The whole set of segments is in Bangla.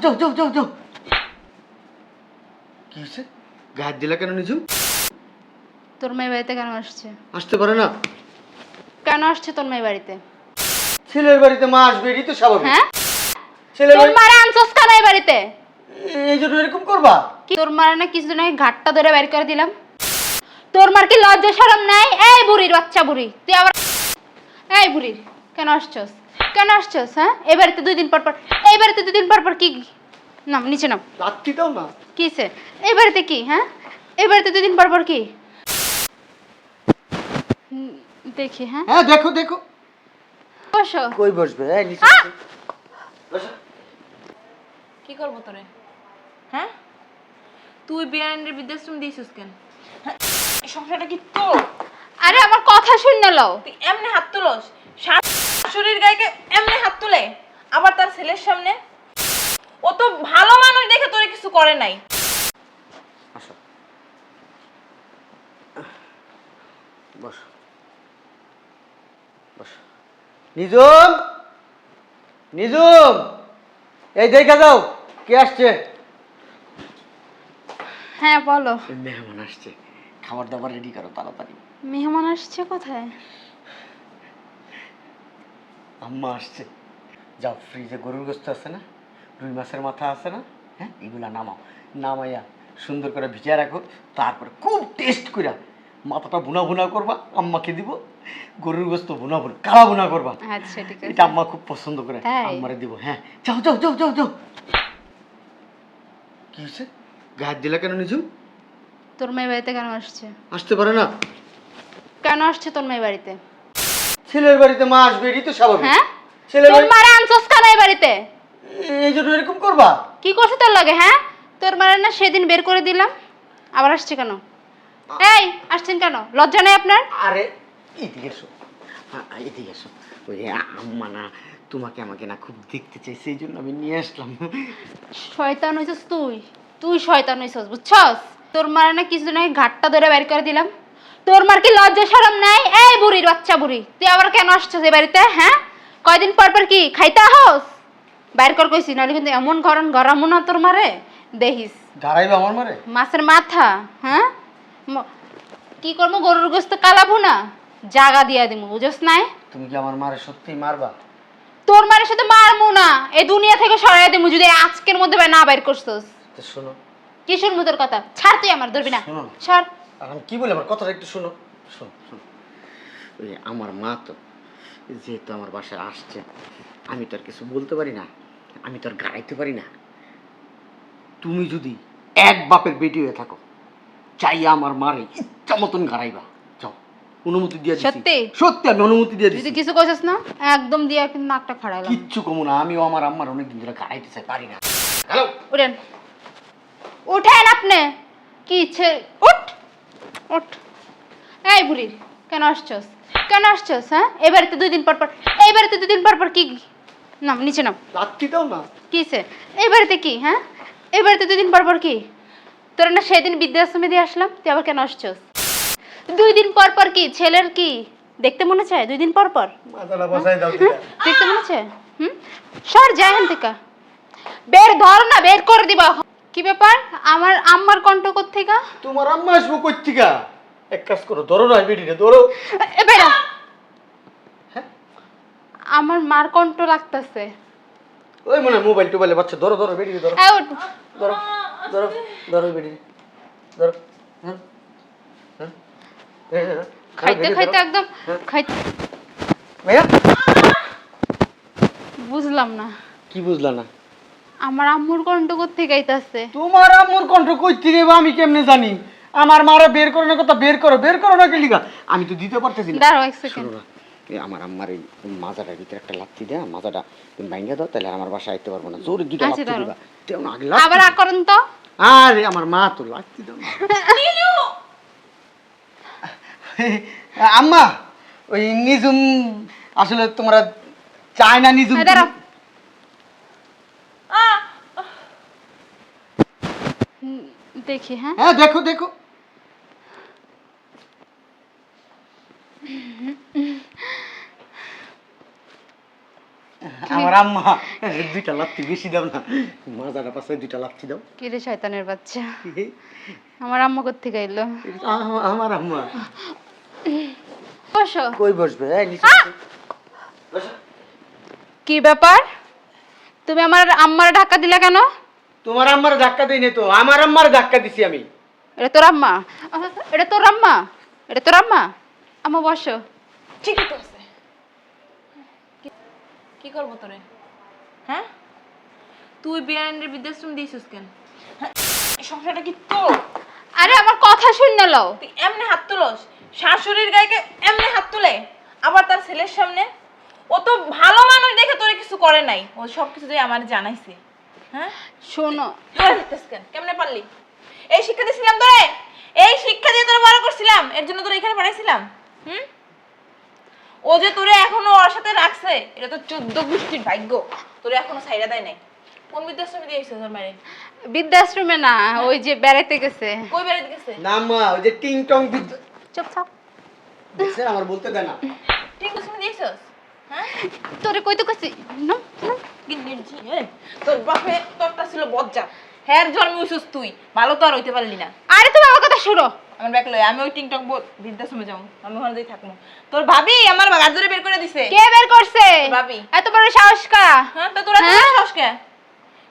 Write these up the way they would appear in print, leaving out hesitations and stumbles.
যাও যাও যাও যাও যাও। কি হয়েছে? গায়ে হাত দিলা কেন নিজু? তোর মেয়ে বাড়িতে কেন আসছে? আসতে পারে না? কেন আসছে তোর মেয়ে বাড়িতে? ছেলের বাড়িতে মা আসবে, এটাই তো স্বাভাবিক। হ্যাঁ, ছেলের তোর বাড়ি মারা আনছস কেন এই বাড়িতে? এই জন্য এরকম করবা? কি তোর মারা না কিছুদিন আগে ঘাটটা ধরে বের করে দিলাম? তোর মার কি লজ্জা শরম নাই? এই বুড়ির বাচ্চা বুড়ি, তুই আবার এই বুড়ির কেন আসছস? কেন আসছস? হ্যাঁ, এই বাড়িতে 2 দিন পর পর, এই বাড়িতে 2 দিন পর পর কি? নাম নিচে নাম। লাত্তি দাও না। কিসে? এই বাড়িতে কি? হ্যাঁ, এই বাড়িতে 2 দিন পর পর কি? দেখি। হ্যাঁ হ্যাঁ দেখো দেখো। বসো। কই বসবে? এই নিচে বসো। বসো। কি করবো তোরে? হ্যাঁ, তুই বিয়ানের বৃদ্ধাশ্রম দিয়েছিস কেন? হ্যাঁ, এই সংসারটা কি তোর? আরে আমার কথা শুনে লও। তুই এমনি হাত তুলস? শাশুড়ির গায়ে এমনি হাত তুলে, আবার তার ছেলের সামনে। ও তো ভালো মানুষ দেখে তোরে কিছু করে নাই। আসো। বসো। বসো। নিজুম, নিজুম, এই দেখা যাও কে আসছে। হ্যাঁ বলো। মেহমান আসছে, খাবার দাবার রেডি করো তাড়াতাড়ি। মেহমান আসছে কোথায়? আম্মা আসছে। যাও, ফ্রিজে গরুর গোস্ত আছে না, রুই মাছের মাথা আছে না, হ্যাঁ এগুলা নামাও। নামাইয়া সুন্দর করে ভিজিয়ে রাখো। তারপরে খুব টেস্ট করে মাথাটা ভুনা ভুনা করবা, আম্মাকে দিব। গরুর গোস্ত ভুনা ভুনা কালা ভুনা করবা। আচ্ছা ঠিক আছে। এটা আম্মা খুব পছন্দ করে, তাই? আম্মারে দিব। হ্যাঁ যাও যাও যাও যাও যাও। কি হয়েছে? গায়ে হাত দিলা কেন নিজু? তোর মেয়ে বাড়িতে কেন আসছে? আসতে পারে না? কেন আসছে তোর মেয়ে বাড়িতে? ছেলের বাড়িতে মা আসবে, এটাই তো স্বাভাবিক। হ্যাঁ, ছেলের তোর বাড়ি মারা আনছস কেন এই বাড়িতে? এই জন্য এরকম করবা? কি করছে তোর লাগে? হ্যাঁ, তোর মারা না সেদিন বের করে দিলাম, আবার আসছে কেন? এই আসছেন কেন? লজ্জা নেই আপনার? আরে এদিকে এসো, এদিকে এসো। ওই আম্মা না তোমাকে আমাকে না খুব দেখতে চাইছে, এই জন্য আমি নিয়ে আসলাম। শয়তান হইছস তুই, তুই শয়তান হইছস বুঝছস? তোর মারা না কিছুদিন আগে ঘাটটা ধরে বের করে দিলাম। তোর মার কি লজ্জা শরম নাই? এই বুড়ির বাচ্চা বুড়ি, তুই আবার কেন আসছস এই বাড়িতে? হ্যাঁ, কয়দিন পর পর কি খাইতে আহস? বাইর কর কইছি, নাহলে কিন্তু এমন গরম না তোর মারে দেখিস। গাড়াইবে আমার মারে? মাছের মাথা, হ্যাঁ কি করবো? গরুর গোস্ত কালাবো না, জাগা দিয়া দিমু, বুঝছস নাই? তুমি কি আমার মারে সত্যিই মারবা? তোর মারের সাথে মারমু না, এই দুনিয়া থেকে সরাই দিমু যদি আজকের মধ্যে না বাইর করছস। তো শোনো। কি শুনবো তোর কথা? ছাড়, তুই আমার ধরবি না, শোনো। সর। আর আমি কি বলি, আমার কথাটা একটু শোনো। শোনো শোনো। ওই আমার মা তো যেহেতু আমার বাসায় আসছে, আমি তো আর কিছু বলতে পারি না, আমি তো আর গাড়াইতে পারি না। তুমি যদি এক বাপের বেটি হয়ে থাকো, চাই আমার মারে ইচ্ছা মতন গাড়াইবা। যাও, অনুমতি দিয়ে দিছি। সত্যি? সত্যি আমি অনুমতি দিয়ে যদি দিছি। কিছু কইছস না একদম দিয়া কিন্তু নাকটা ফাড়াইলাম। কিচ্ছু কমু না, আমিও আমার আম্মার অনেকদিন ধরে গাড়াইতে চাই, পারি না। হ্যালো, উঠেন, উঠেন আপনি। কি ইচ্ছে? উঠ উঠ। এই বুড়ির কেন আসছস? কেন আসছস? হ্যাঁ, এই বাড়িতে 2 দিন পর পর, এই বাড়িতে 2 দিন পর পর কি? নাম নিচে নাম। লাত্তি দাও না। কিসে? এই বাড়িতে কি? হ্যাঁ, এই বাড়িতে 2 দিন পর পর কি? তোর না সেদিন বৃদ্ধাশ্রমে দিয়ে আসলাম, তুই আবার কেন আসছস? 2 দিন পর পর কি? ছেলের কি দেখতে মনে চায় 2 দিন পর পর? মাথাটা বসাই দাও দিদা। দেখতে মনে চায়? সর যায় এখান থেকে। বের ধর না, বের করে দিবা। কি ব্যাপার? আমার আম্মার কণ্ঠ কোত্থেকা? তোমার আম্মা আসবো কই থেকে? এক কাজ করো, ধরো না বেটিরে, ধরো। এ বেরা। হ্যাঁ, আমার মার কণ্ঠ লাগতেছে। ওই মনে মোবাইল টোবাইলে বাচ্চা, ধরো ধরো বেটিরে, ধরো এই উঠ। ধরো ধরো ধরো বেটিরে, ধরো। হ্যাঁ হ্যাঁ, এই ধরো। খাইতে খাইতে একদম খাইতে ভাইয়া বুঝলাম না। কি বুঝলা না? আমার আম্মুর কণ্ঠ কোত্থেকে আইতাছে? তোমার আম্মুর কণ্ঠ কই থেকে বা আমি কেমনে জানি? আমার মারা বের করো না, কথা বের করো, বের করো না, কি লিগা? আমি তো দিতে পারতেছি না। দাঁড়াও 1 সেকেন্ড। শোনো না, এই আমার আম্মার এই মাজাটার ভিতরে একটা লাথি দেয়া, মাজাটা তুমি ভাঙ্গা দাও, তাহলে আর আমার বাসায় আইতে পারবো না। জোরে দুটো আচ্ছা, লাথি দাঁড়াও। দিবা। তেও না, আগে আবার লাথি। আকরণ তো। আরে আমার মা তো লাথি দাও না। আম্মা, ওই নিজুম আসলে তোমরা চায় না নিজুম। এই দাঁড়াও। দেখি। হ্যাঁ, হ্যাঁ দেখো দেখো। আমার আম্মা দুইটা লাত্তি বেশি দাও না, মাজাটা পাশে দুইটা লাত্তি দাও। কি রে শয়তানের বাচ্চা, আমার আম্মা কোত্থেকে এলো? আমার আম্মা। বসো। কই বসবে? এই নিচে বসো। কি ব্যাপার, তুমি আমার আম্মার ধাক্কা দিলে কেন? তোমার আম্মার ধাক্কা দেই নাই তো, আমার আম্মার ধাক্কা দিছি আমি। এটা তোর আম্মা? এটা তোর আম্মা? এটা তোর আম্মা? আম্মা বসো। ঠিকই তো আছে। কি করবো তোরে? হ্যাঁ, তুই বিয়ানের বৃদ্ধাশ্রম দিয়েছিস কেন? হ্যাঁ, এই সংসারটা কি তোর? আরে আমার কথা শুনে লও। তুই এমনি হাত তুলস, শাশুড়ির গায়ে এমনি হাত তুলে, আবার তার ছেলের সামনে। ও তো ভালো মানুষ দেখে তোরে কিছু করে নাই, ও সব কিছু দিয়ে আমার জানাইছে। হ্যাঁ, শোনো, কেমনে পারলি? এই শিক্ষা দিয়েছিলাম তোরে, এই শিক্ষা দিয়ে তোরে বড় করছিলাম, এর জন্য তোরে এখানে পাঠাইছিলাম। ও যে তোরে এখনো ওর সাথে রাখছে, এটা তো 14 গোষ্ঠীর ভাগ্য, তোরে এখনো ছাইড়া দেয় নাই। কোন বৃদ্ধাশ্রমে দিয়েছিস তোর মায়ের? বৃদ্ধাশ্রমে না, ওই যে বেড়াইতে গেছে। কই বেড়াইতে গেছে? না মা, ওই যে টিং টং চুপ থাক। দেখছেন, আমার বলতে দেয় না। ঠিক বৃদ্ধাশ্রমে দিয়েছিস? হ্যাঁ, তোরে কইতে কইছি না না। কি নির্জি, তোর বাপে তোরটা ছিল বজ্জাত, হ্যার জন্ম হইছিস তুই, ভালো তো আর হইতে পারলি না। আরে তুমি আমার কথা শুনো। আমার ব্যাগ লই, আমি ওই টিংটক বৃদ্ধাশ্রমে যাবো, আমি ওখানে যাই থাকবো। তোর ভাবি আমার গাছ ধরে বের করে দিছে। কে বের করছে? ভাবি। এত বড় সাহস কা? হ্যাঁ, তো তোরা তো সাহস কে?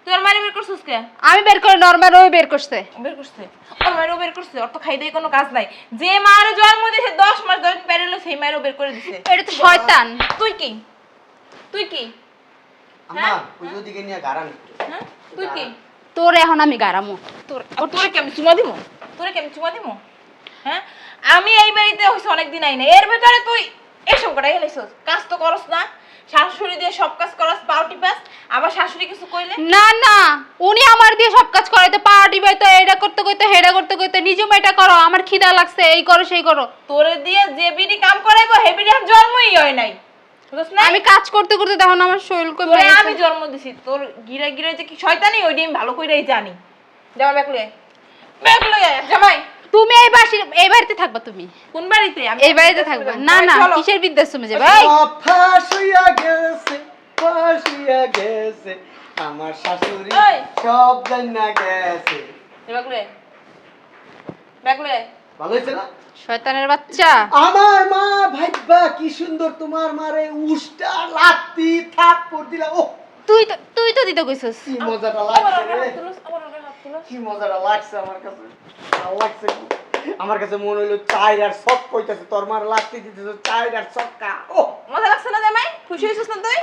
তুই আর মারি বের করছিস কে? আমি বের করে নরমাল ওই বের করছে। বের করছে, ওর মায়েরও বের করছে। ওর তো খাই দিয়ে কোনো কাজ নাই, যে মায়ের জন্ম দিয়েছে 10 মাস 10 দিন পেরিয়ে সেই মায়েরও বের করে দিছে। এটা তো শয়তান। তুই কি? তুই কি? আম্মা ওই ওদিকে নিয়ে গারান। হ্যাঁ, তুই কি? তোর এখন আমি গারামু। তোরে কেমন চুমা দিমু? তোরে কেমন চুমা দিমু? হ্যাঁ, আমি এই বাড়িতে হইছে অনেক দিন আই না, এর ভিতরে তুই এসব কটাই গেলিছস। কাজ তো করস না, শাশুড়ি দিয়ে সব কাজ করস, পাউটি পাস, আবার শাশুড়ি কিছু কইলে না না, উনি আমার দিয়ে সব কাজ করাইতে, পার্টি বাইতো, এটা করতে কইতে, হেডা করতে কইতে, নিজেও এটা করো, আমার খিদা লাগছে, এই করো সেই করো। তোরে দিয়ে যে বিডি কাম করাইবো হে বিডি আর জন্মই হয় নাই, বুঝছ না? আমি কাজ করতে করতে দেখো না আমার শরীর কই তোরে আমি জন্ম দিছি, তোর গিরা গিরা যে কি শয়তানি ওইডি আমি ভালো কইরাই জানি। জামাই ব্যাগ লই আয় জামাই। তুমি এই বাড়িতে থাকবা তুমি? কোন বাড়িতে? আমি এই বাড়িতে থাকবা? না না, কিসের বৃদ্ধাশ্রমে যাবে? এই ফাঁস হইয়া গেছে, ফাঁস হইয়া গেছে, আমার শাশুড়ি এই। সব জানা গেছে। ব্যাগ লই আয়। ভালো হয়েছে না? শয়তানের বাচ্চা। আমার মা ভাইবা কি সুন্দর, তোমার মারে উষ্টা লাত্তি থাপ্পড় দিলা। ও তুই তো দিতে কইছস। কি মজাটা আমার লাগছে রে, হাত তুলস, আমার হাত তুলস। কি মজাটা লাগছে আমার কাছে, ভালো লাগছে। আমার কাছে মনে হইলো চাই আর সব কইতাছে, তোর মার লাত্তি দিতেছে চাই আর সবকা। ও মজা লাগছে না জামাই? খুশি হইছিস না তুই?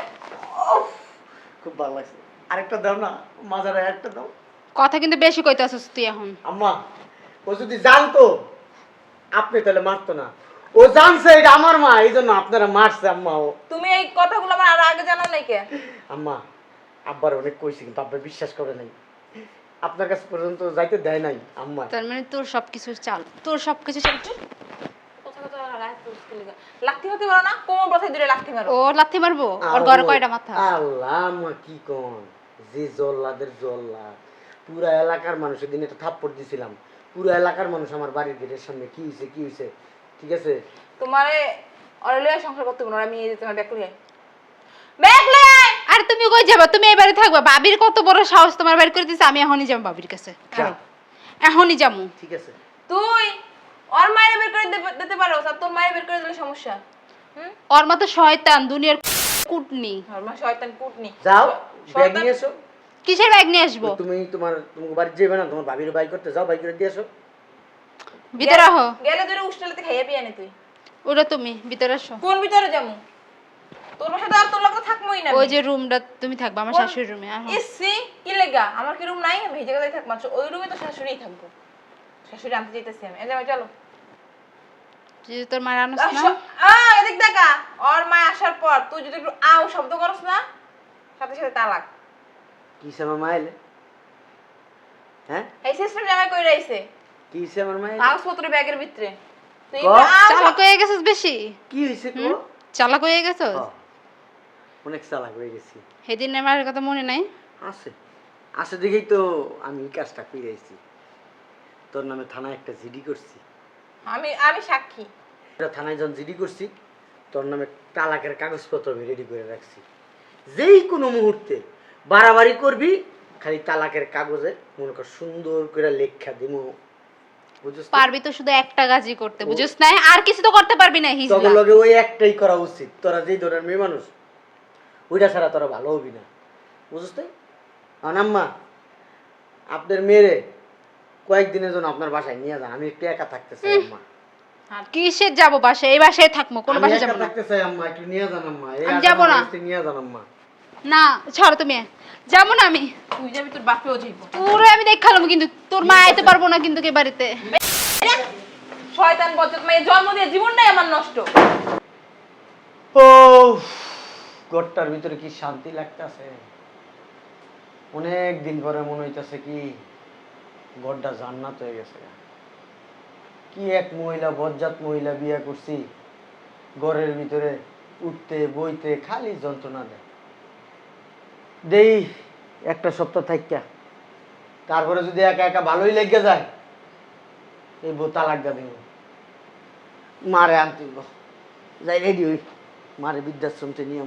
খুব ভালো লাগছে। আরেকটা দাও না, মজাটা একটা দাও। কথা কিন্তু বেশি কইতাছস তুই এখন। আম্মা ও যদি জানতো আপনি তাহলে মারতো না, ও জানছে এটা আমার মা, এই জন্য আপনারা মারছে। আম্মা ও তুমি এই কথাগুলো আমার আর আগে জানাও নাই কে? আম্মা আব্বার অনেক কইছি কিন্তু আব্বা বিশ্বাস করে নাই, আপনার কাছে পর্যন্ত যাইতে দেয় নাই আম্মা। তার মানে তোর সবকিছু চাল, তোর সবকিছু চাল। কথা কথা রাত তুলতে লাগা। লাথি হতে পারো না, কোমর বসাই দিলে লাথি মারো। ও লাথি মারবো? ওর ঘরে কয়টা মাথা? আল্লাহ আম্মা কি কোন, যে জল্লাদের জল্লাদ, পুরা এলাকার মানুষের দিন একটা থাপ্পড় দিছিলাম, পুরো এলাকার মানুষ আমার বাড়ির গেটের সামনে কি হইছে ঠিক আছে। তোমারে অরলিয়া সংসার করতে বলো, আমি এই যে তোমার ব্যাগ লই আয়। ব্যাগ লই আয়। আর তুমি কই যাবা? তুমি এই বাড়ি থাকবা? ভাবির কত বড় সাহস তোমার বাড়ি করে দিছে? আমি এখনই যাবো ভাবির কাছে, যাও। এখনই যাবো। ঠিক আছে তুই ওর মায়ের বের করে দিতে পারো, আর তোর মায়ের বের করে দিলে সমস্যা। ওর মতো শয়তান দুনিয়ার কুটনি। ওর মা শয়তান কুটনি। যাও ব্যাগ শয়তান- নিয়ে এসো। কিসের ব্যাগ নিয়ে আসবো? তুমি তোমার বাড়ি যাবে না, তোমার ভাবির বাই করতে যাও, বাই করে দিয়ে আসো। ভিতরে আহো। গেলে ধরে উষ্টালাতে খাইয়া পিয়া নে তুই। ওটা তুমি ভিতরে আসো। কোন ভিতরে যামু? তোর সাথে আর তোর লগে থাকমই না। ওই যে রুমটা তুমি থাকবা আমার শাশুড়ির রুমে। ইসি কি লাগা? আমার কি রুম নাই? আমি এই জায়গায় থাকব, মাত্র ওই রুমে তো শাশুড়িই থাকবো। শাশুড়ি আনতে যাইতেছি আমি। এই যাও চলো। যে তোর মার আনস না। এদিক দেখা। ওর মা আসার পর তুই যদি একটু আও শব্দ করস না, সাথে সাথে তালাক। কি আমার মাইলে? হ্যাঁ এই সিস্টেম জামাই কই রাইছে? কি আমার মাইলে? কাগজপত্র ব্যাগের ভিতরে। তুই ক? একটু আও চালাক হয়ে গেছিস বেশি। কি হইছে তো? চালাক হয়ে গেছিস। অনেক চালাক হয়ে গেছি। সেদিন আমার কথা মনে নাই? আছে আছে দেখেই তো আমি এই কাজটা করে আইছি। তোর নামে থানায় একটা জিডি করছি। আমি সাক্ষী। এটা থানায় যখন জিডি করছি, তোর নামে তালাকের কাগজপত্র আমি রেডি করে রাখছি। যেই কোনো মুহূর্তে বাড়াবাড়ি করবি খালি তালাকের কাগজে মনে কর সুন্দর করে লেখা দিমু, বুঝছিস? পারবি তো শুধু একটা কাজই করতে, বুঝছিস না? আর কিছু তো করতে পারবি না হিজলা। তখন লগে ওই একটাই করা উচিত, তোরা যেই ধরনের মেয়ে মানুষ ওইটা ছাড়া তোরা ভালো হবি না, বুঝছিস তাই? আম্মা আপনার মেয়েরে কয়েকদিনের জন্য আপনার বাসায় নিয়ে যান, আমি একটু একা থাকতে চাই আম্মা। কিসের যাবো বাসায়? এই বাসায় থাকবো, কোনো আমি বাসায় একা যাবো না। থাকতে চাই আম্মা, একটু নিয়ে যান আম্মা, এই আমি যাবো না। নিয়ে যান আম্মা। না ছাড়ো তুমি, যাবো না আমি। তুই যাবি, তোর বাপেও যাইব। তোরে আমি দেখালাম, কিন্তু তোর মা আইতে পারবো না কিন্তু কে বাড়িতে। শয়তান বজ্জাত মেয়ে জন্ম দিয়ে জীবনটাই আমার নষ্ট। ও ঘরটার ভিতরে কি শান্তি লাগতেছে, অনেক দিন পরে মনে হইতাছে কি ঘরটা জান্নাত হয়ে গেছে। কি এক মহিলা, বজ্জাত মহিলা বিয়ে করছি, ঘরের ভিতরে উঠতে বইতে খালি যন্ত্রণা দেয়। দেই একটা সপ্তাহ থাইকা, তারপরে যদি একা একা ভালোই লেগে যায় এই বউ তালাক দিয়ে দিব, মারে আনতে যাই রেডি হই, মারে বৃদ্ধাশ্রম থেকে নিয়ে